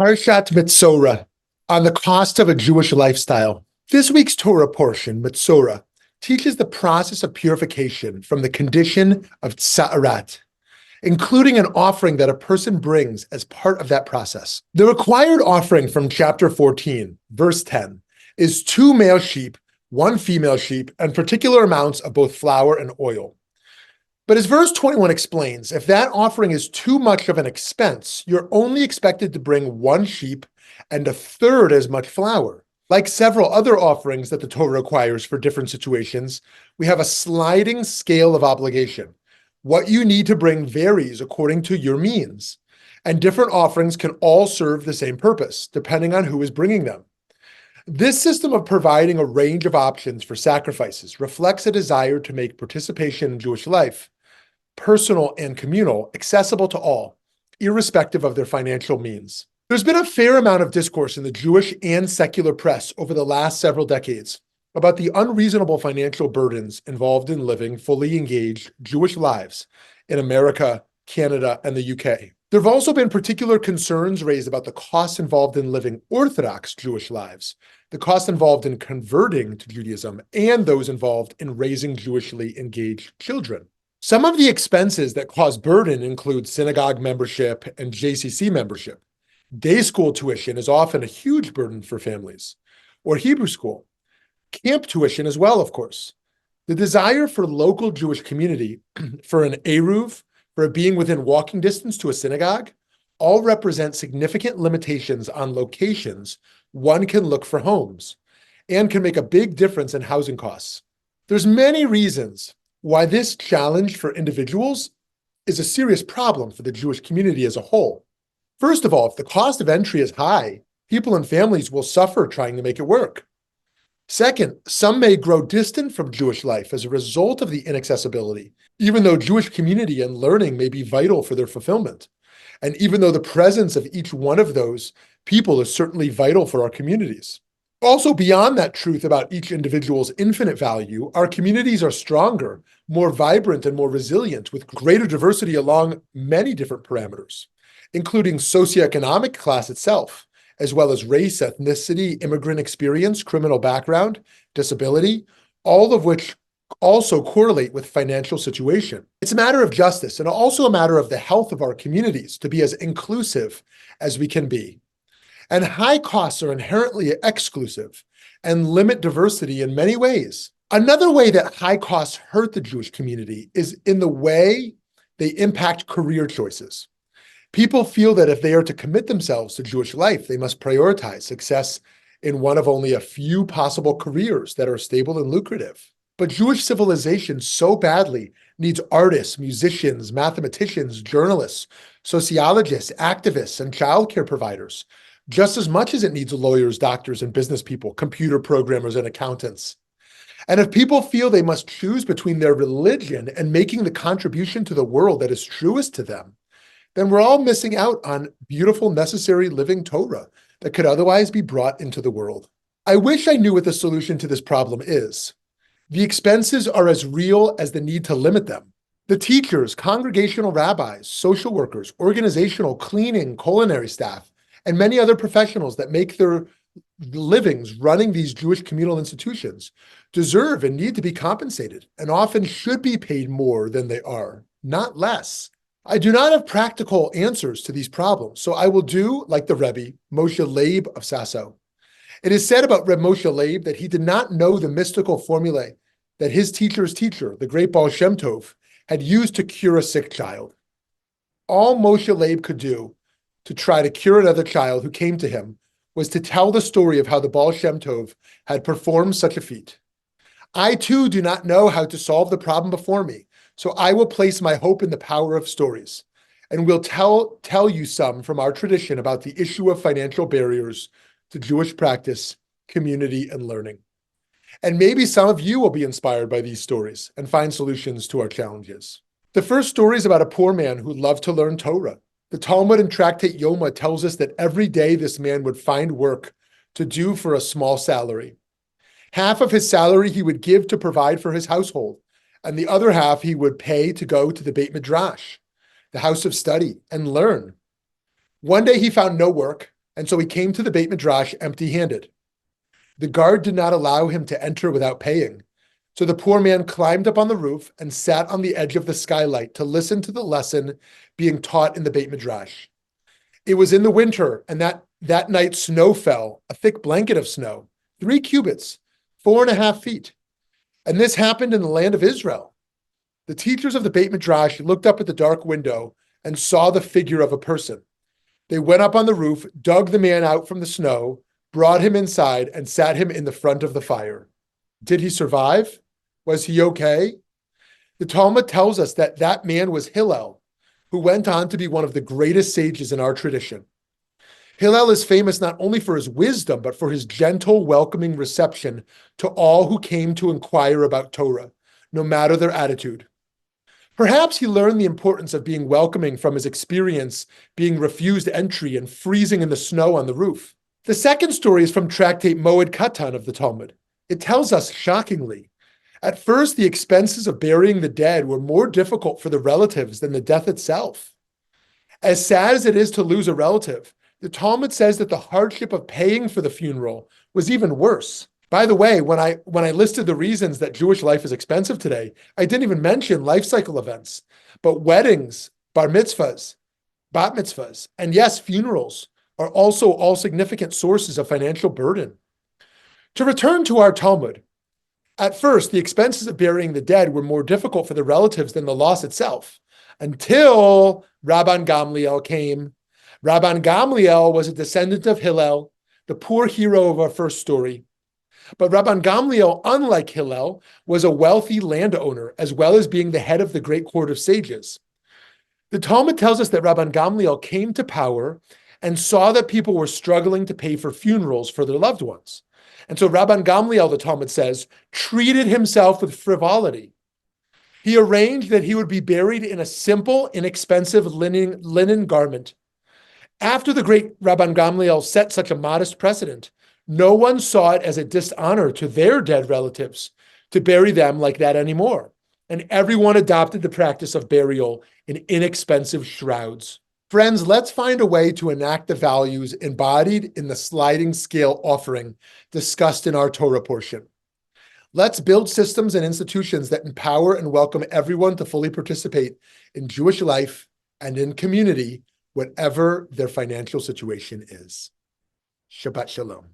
Parshat Metzora, on the cost of a Jewish lifestyle. This week's Torah portion, Metzora, teaches the process of purification from the condition of tsa'arat, including an offering that a person brings as part of that process. The required offering from chapter 14, verse 10, is 2 male sheep, 1 female sheep, and particular amounts of both flour and oil. But as verse 21 explains, if that offering is too much of an expense, you're only expected to bring 1 sheep and 1/3 as much flour. Like several other offerings that the Torah requires for different situations, we have a sliding scale of obligation. What you need to bring varies according to your means, and different offerings can all serve the same purpose, depending on who is bringing them. This system of providing a range of options for sacrifices reflects a desire to make participation in Jewish life, personal and communal, accessible to all, irrespective of their financial means. There's been a fair amount of discourse in the Jewish and secular press over the last several decades about the unreasonable financial burdens involved in living fully engaged Jewish lives in America, Canada, and the UK. There have also been particular concerns raised about the costs involved in living Orthodox Jewish lives, the costs involved in converting to Judaism, and those involved in raising Jewishly engaged children. Some of the expenses that cause burden include synagogue membership and JCC membership. Day school tuition is often a huge burden for families, or Hebrew school. Camp tuition as well, of course. The desire for local Jewish community, for an eruv, for being within walking distance to a synagogue, all represent significant limitations on locations one can look for homes, and can make a big difference in housing costs. There's many reasons why this challenge for individuals is a serious problem for the Jewish community as a whole. First of all, if the cost of entry is high, people and families will suffer trying to make it work. Second, some may grow distant from Jewish life as a result of the inaccessibility, even though Jewish community and learning may be vital for their fulfillment. And even though the presence of each one of those people is certainly vital for our communities. Also, beyond that truth about each individual's infinite value, our communities are stronger, more vibrant, and more resilient with greater diversity along many different parameters, including socioeconomic class itself, as well as race, ethnicity, immigrant experience, criminal background, disability, all of which also correlate with financial situation. It's a matter of justice and also a matter of the health of our communities to be as inclusive as we can be. And high costs are inherently exclusive and limit diversity in many ways. Another way that high costs hurt the Jewish community is in the way they impact career choices. People feel that if they are to commit themselves to Jewish life, they must prioritize success in one of only a few possible careers that are stable and lucrative. But Jewish civilization so badly needs artists, musicians, mathematicians, journalists, sociologists, activists, and childcare providers, just as much as it needs lawyers, doctors, and business people, computer programmers, and accountants. And if people feel they must choose between their religion and making the contribution to the world that is truest to them, then we're all missing out on beautiful, necessary living Torah that could otherwise be brought into the world. I wish I knew what the solution to this problem is. The expenses are as real as the need to limit them. The teachers, congregational rabbis, social workers, organizational, cleaning, culinary staff, and many other professionals that make their livings running these Jewish communal institutions deserve and need to be compensated, and often should be paid more than they are, not less. I do not have practical answers to these problems, so I will do like the Rabbi, Moshe Leib of Sasso. It is said about Reb Moshe Leib that he did not know the mystical formulae that his teacher's teacher, the great Baal Shem Tov, had used to cure a sick child. All Moshe Leib could do to try to cure another child who came to him was to tell the story of how the Baal Shem Tov had performed such a feat. I too do not know how to solve the problem before me, so I will place my hope in the power of stories, and will tell you some from our tradition about the issue of financial barriers to Jewish practice, community, and learning. And maybe some of you will be inspired by these stories and find solutions to our challenges. The first story is about a poor man who loved to learn Torah. The Talmud and Tractate Yoma tells us that every day this man would find work to do for a small salary. Half of his salary he would give to provide for his household, and the other half he would pay to go to the Beit Midrash, the house of study, and learn. One day he found no work, and so he came to the Beit Midrash empty-handed. The guard did not allow him to enter without paying, so the poor man climbed up on the roof and sat on the edge of the skylight to listen to the lesson being taught in the Beit Midrash. It was in the winter, and that night snow fell, a thick blanket of snow, 3 cubits, 4.5 feet. And this happened in the land of Israel. The teachers of the Beit Midrash looked up at the dark window and saw the figure of a person. They went up on the roof, dug the man out from the snow, brought him inside, and sat him in the front of the fire. Did he survive? Was he okay? The Talmud tells us that that man was Hillel, who went on to be one of the greatest sages in our tradition. Hillel is famous not only for his wisdom, but for his gentle, welcoming reception to all who came to inquire about Torah, no matter their attitude. Perhaps he learned the importance of being welcoming from his experience being refused entry and freezing in the snow on the roof. The second story is from tractate Moed Katan of the Talmud. It tells us, shockingly, at first the expenses of burying the dead were more difficult for the relatives than the death itself. As sad as it is to lose a relative, the Talmud says that the hardship of paying for the funeral was even worse. By the way, when I listed the reasons that Jewish life is expensive today, I didn't even mention life cycle events, but weddings, bar mitzvahs, bat mitzvahs, and yes, funerals are also all significant sources of financial burden. To return to our Talmud, at first, the expenses of burying the dead were more difficult for the relatives than the loss itself, until Rabban Gamliel came. Rabban Gamliel was a descendant of Hillel, the poor hero of our first story. But Rabban Gamliel, unlike Hillel, was a wealthy landowner, as well as being the head of the great court of sages. The Talmud tells us that Rabban Gamliel came to power and saw that people were struggling to pay for funerals for their loved ones. And so Rabban Gamliel, the Talmud says, treated himself with frivolity. He arranged that he would be buried in a simple, inexpensive linen garment. After the great Rabban Gamliel set such a modest precedent, no one saw it as a dishonor to their dead relatives to bury them like that anymore. And everyone adopted the practice of burial in inexpensive shrouds. Friends, let's find a way to enact the values embodied in the sliding scale offering discussed in our Torah portion. Let's build systems and institutions that empower and welcome everyone to fully participate in Jewish life and in community, whatever their financial situation is. Shabbat Shalom.